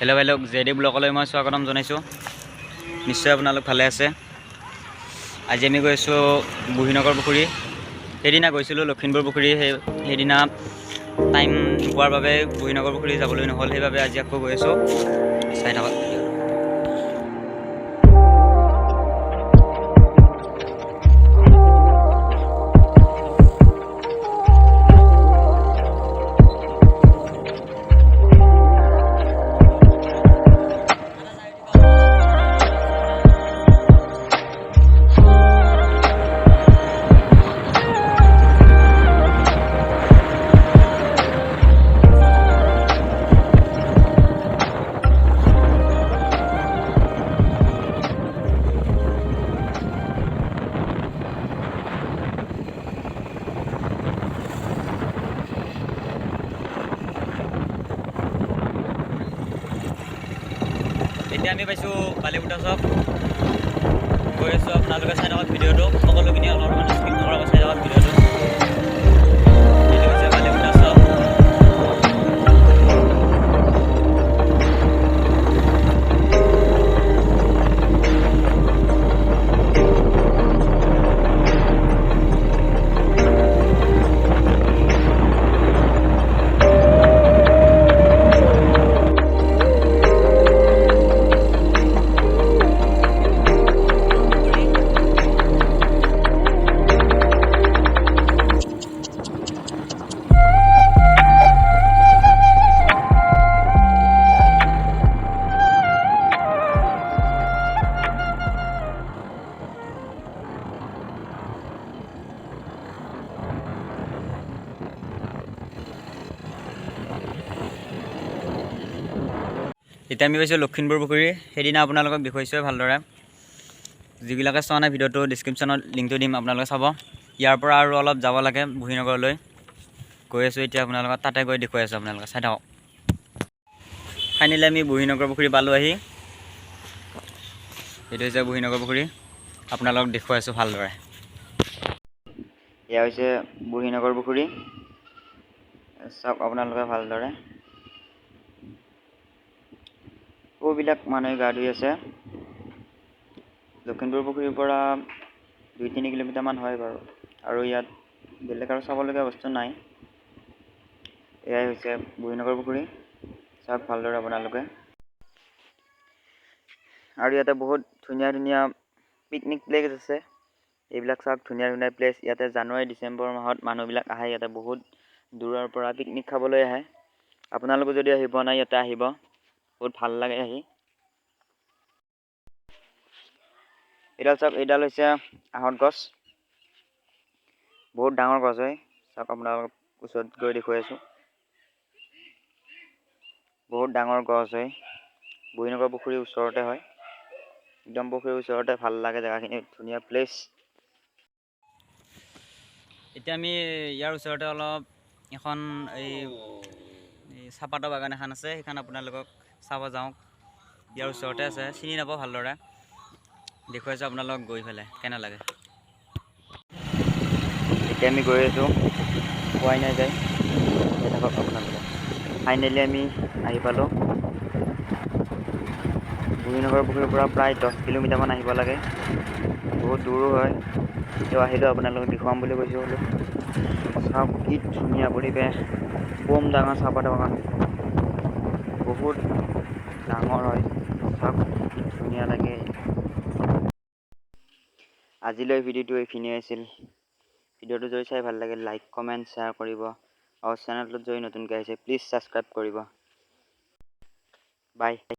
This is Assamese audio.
হেল্ল' হেল্ল' জেডি ব্লগলৈ মই স্বাগতম জনাইছোঁ। নিশ্চয় আপোনালোক ভালে আছে। আজি আমি গৈ আছোঁ বুঢ়ীনগৰ পুখুৰী। সেইদিনা গৈছিলোঁ লখিমপুৰ পুখুৰী, সেইদিনা টাইম পোৱাৰ বাবে বুঢ়ীনগৰ পুখুৰী যাবলৈ নহ'ল, সেইবাবে আজি আকৌ গৈ আছোঁ। চাই থাকক। এতিয়া আমি পাইছোঁ বালিপুটা চক, গৈ আছোঁ। আপোনালোকে চাই থাকক ভিডিঅ'টো, সকলোখিনি অলপমান স্কিপ নকৰাকৈ চাই থাকক ভিডিঅ'টো। এইটো হৈছে বালিপুটা চক। এতিয়া আমি পাইছোঁ লখিমপুৰ পুখুৰী। সেইদিনা আপোনালোকক দেখুৱাইছোৱে ভালদৰে। যিবিলাকে চোৱা নাই ভিডিঅ'টো ডিছক্ৰিপশ্যনত লিংকটো দিম, আপোনালোকে চাব। ইয়াৰ পৰা আৰু অলপ যাব লাগে বুঢ়ীনগৰলৈ। গৈ আছোঁ এতিয়া আপোনালোকক তাতে গৈ দেখুৱাই আছোঁ, আপোনালোকে চাই থাকক। ফাইনেলি আমি বুঢ়ীনগৰ পুখুৰী পালোঁ আহি। এইটো হৈছে বুঢ়ীনগৰ পুখুৰী, আপোনালোকক দেখুৱাই আছোঁ ভালদৰে। এয়া হৈছে বুঢ়ীনগৰ পুখুৰী, চাওক আপোনালোকে ভালদৰে। বিলাক মানুহে গা ধুই আছে। লখিমপুৰ পুখুৰীৰ পৰা 2-3 কিলোমিটাৰমান হয় বাৰু, আৰু ইয়াত বেলেগ আৰু চাবলগীয়া বস্তু নাই। এয়াই হৈছে বুঢ়ীনগৰ পুখুৰী, চাওক ভালদৰে আপোনালোকে। আৰু ইয়াতে বহুত ধুনীয়া ধুনীয়া পিকনিক প্লেচ আছে। এইবিলাক চাওক ধুনীয়া ধুনীয়া প্লেচ। ইয়াতে জানুৱাৰী ডিচেম্বৰ মাহত মানুহবিলাক আহে, ইয়াতে বহুত দূৰৰ পৰা পিকনিক খাবলৈ আহে। আপোনালোকে যদি আহি পোৱা নাই, ইয়াতে আহিব, বহুত ভাল লাগে আহি। এইডাল চাওক, এইডাল হৈছে আহঁত গছ, বহুত ডাঙৰ গছ হয়। চাওক আপোনালোকক ওচৰত গৈ দেখুৱাই আছোঁ, বহুত ডাঙৰ গছ হয়। বুঢ়ীনগৰ পুখুৰীৰ ওচৰতে হয়, একদম পুখুৰীৰ ওচৰতে। ভাল লাগে জেগাখিনি, ধুনীয়া প্লেচ। এতিয়া আমি ইয়াৰ ওচৰতে অলপ এখন এই চাহপাতৰ বাগান এখন আছে, সেইখন আপোনালোকক চাব যাওঁ। ইয়াৰ ওচৰতে আছে, চিনি নাপাওঁ ভালদৰে, দেখুৱাইছোঁ আপোনালোকক গৈ পেলাই কেনে লাগে। এতিয়া আমি গৈ আছোঁ, পোৱাই নাই যায়, থাকক আপোনালোকে। ফাইনেলি আমি আহি পালোঁ। বুঢ়ীনগৰ পুখুৰীৰ পৰা প্ৰায় 10 কিলোমিটাৰমান আহিব লাগে, বহুত দূৰো হয়। তেও আহিলোঁ, আপোনালোকক দেখুৱাম বুলি কৈছোঁ বোলো। চাওক কি ধুনীয়া পৰিৱেশ, বম ডাঙৰ চাহপাতৰ বাগান, বহুত ডাঙৰ হয়। চাওক কি ধুনীয়া লাগে। আজিলৈ ভিডিঅ'টো এইখিনিয়ে আছিল। ভিডিঅ'টো যদি চাই ভাল লাগে, লাইক কমেণ্ট শ্বেয়াৰ কৰিব, আৰু চেনেলটোত যদি নতুনকৈ আহিছে প্লিজ ছাবস্ক্ৰাইব কৰিব। বাই।